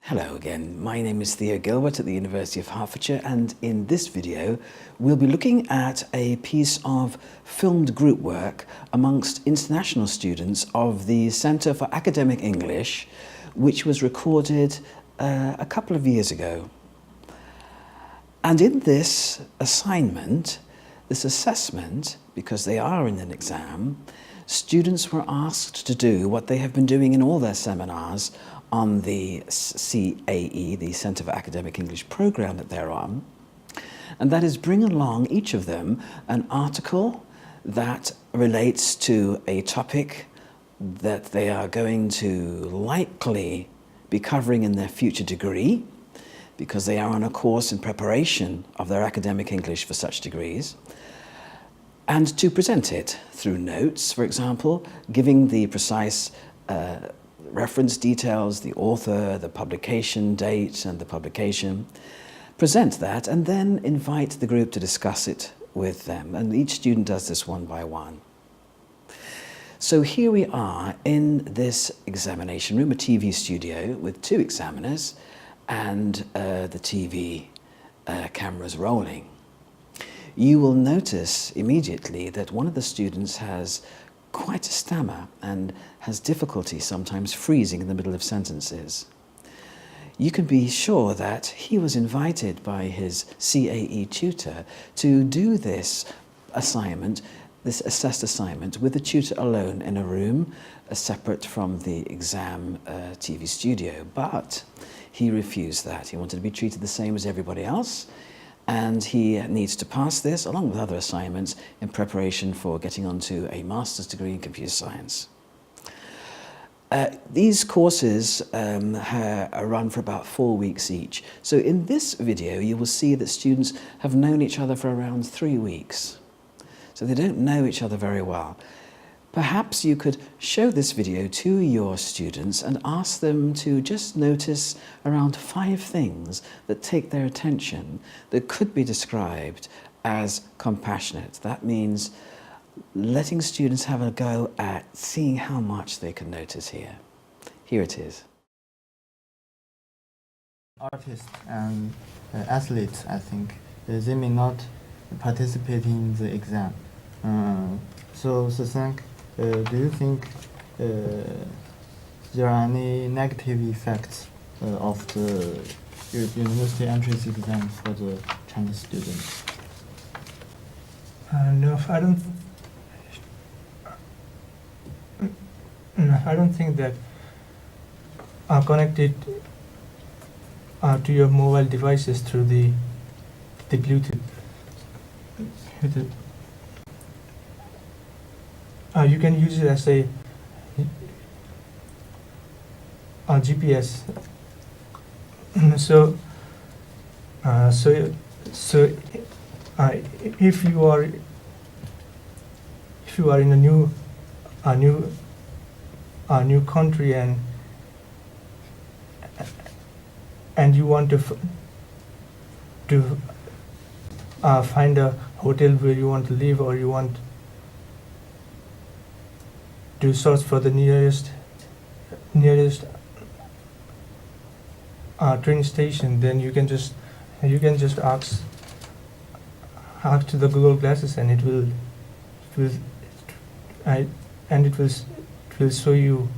Hello again, my name is Theo Gilbert at the University of Hertfordshire, and in this video we'll be looking at a piece of filmed group work amongst international students of the Centre for Academic English, which was recorded a couple of years ago. And in this assignment, this assessment, because they are in an exam, students were asked to do what they have been doing in all their seminars on the CAE, the Centre for Academic English program that they're on, and that is bring along each of them an article that relates to a topic that they are going to likely be covering in their future degree, because they are on a course in preparation of their academic English for such degrees, and to present it through notes, for example, giving the precise reference details, the author, the publication date and the publication, present that and then invite the group to discuss it with them. And each student does this one by one. So here we are in this examination room, a TV studio with two examiners and the TV cameras rolling. You will notice immediately that one of the students has quite a stammer and has difficulty sometimes freezing in the middle of sentences. You can be sure that he was invited by his CAE tutor to do this assignment, this assessed assignment, with the tutor alone in a room separate from the exam TV studio. But he refused that. He wanted to be treated the same as everybody else, and he needs to pass this along with other assignments in preparation for getting onto a master's degree in computer science. These courses run for about 4 weeks each. So in this video you will see that students have known each other for around 3 weeks. So they don't know each other very well. Perhaps you could show this video to your students and ask them to just notice around 5 things that take their attention that could be described as compassionate. That means letting students have a go at seeing how much they can notice here. Here it is. Artists and athletes, I think, they may not participate in the exam. Do you think there are any negative effects of the university entrance exam for the Chinese students? No, I don't think that are connected to your mobile devices through the Bluetooth. You can use it as a GPS. If you are in a new country and you want to find a hotel where you want to live, or you want to search for the nearest train station, then you can just ask to the Google Glasses, and it will show you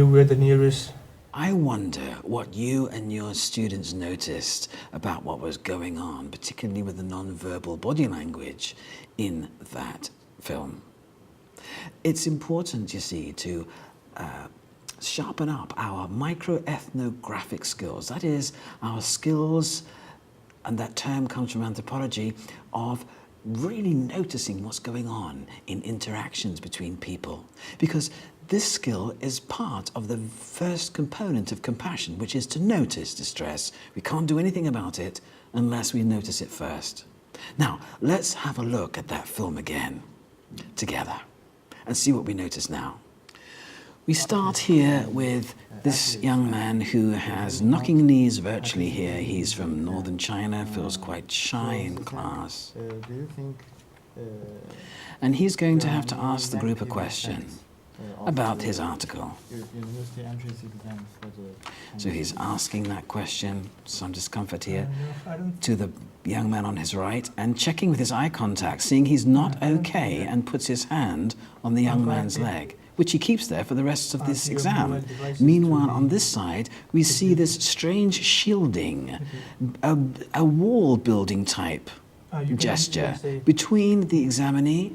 where the nearest. I wonder what you and your students noticed about what was going on, particularly with the non-verbal body language in that film. It's important, you see, to sharpen up our micro-ethnographic skills. That is, our skills, and that term comes from anthropology, of really noticing what's going on in interactions between people. Because this skill is part of the first component of compassion, which is to notice distress. We can't do anything about it unless we notice it first. Now, let's have a look at that film again, together, and see what we notice now. We start here with this young man who has knocking knees virtually here. He's from northern China, feels quite shy in class. Do you think And he's going to have to ask the group a question. about his article. University entrance exam for the So he's asking that question, some discomfort here, No, I don't. to the young man on his right and checking with his eye contact, seeing he's not I don't okay, think that- and puts his hand on the young man's leg, which he keeps there for the rest of this Your exam. mobile devices Meanwhile, to on the- this side, we see this strange shielding, a wall building type You can gesture say between the examinee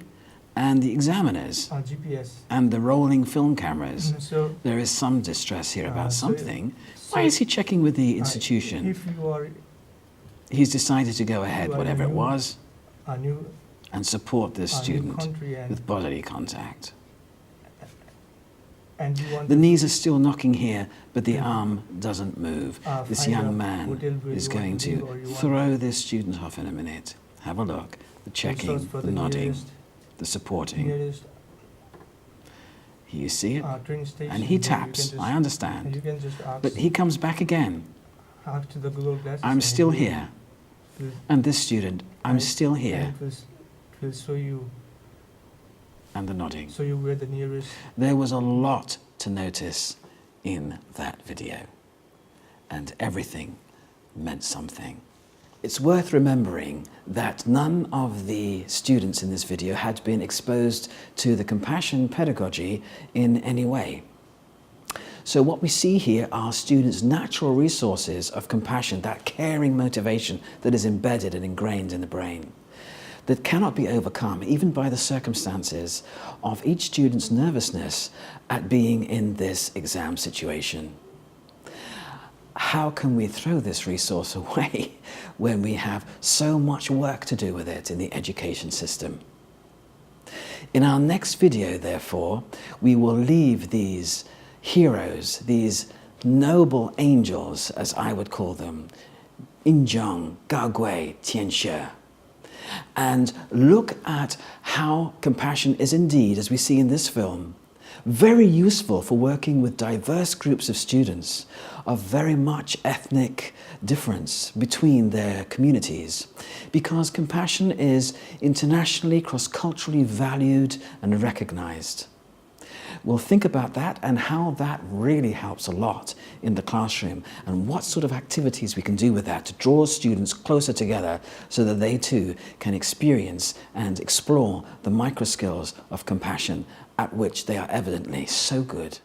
and the examiners GPS. and the rolling film cameras. So There is some distress here about so- something. Why is he checking with the uh, institution? if you are He's decided to go ahead, you are whatever it new- was, a new, and support this a new student country and, with bodily contact. and you want The to knees are still knocking here, but the Yeah. arm doesn't move. This find a young man hotel where is you want going to live, to or you want throw this student off in a minute. Have a look. The checking, search for the nodding, nearest, the supporting. nearest You see it? train station. And he where you can taps. just- I and understand. you can just ask, But he comes back again. ask to the Google Glasses. I'm and still it will- here. will- And this student, I'm and- still and here. it will show you And the nodding. where the nearest. There was a lot to notice in that video, and everything meant something. It's worth remembering that none of the students in this video had been exposed to the compassion pedagogy in any way. So what we see here are students' natural resources of compassion, that caring motivation that is embedded and ingrained in the brain, that cannot be overcome even by the circumstances of each student's nervousness at being in this exam situation. How can we throw this resource away when we have so much work to do with it in the education system? In our next video, therefore, we will leave these heroes, these noble angels, as I would call them, Injong, Gagui, Tianxie, and look at how compassion is indeed, as we see in this film, very useful for working with diverse groups of students of very much ethnic difference between their communities, because compassion is internationally, cross-culturally valued and recognized. We'll think about that and how that really helps a lot in the classroom, and what sort of activities we can do with that to draw students closer together so that they too can experience and explore the micro skills of compassion at which they are evidently so good.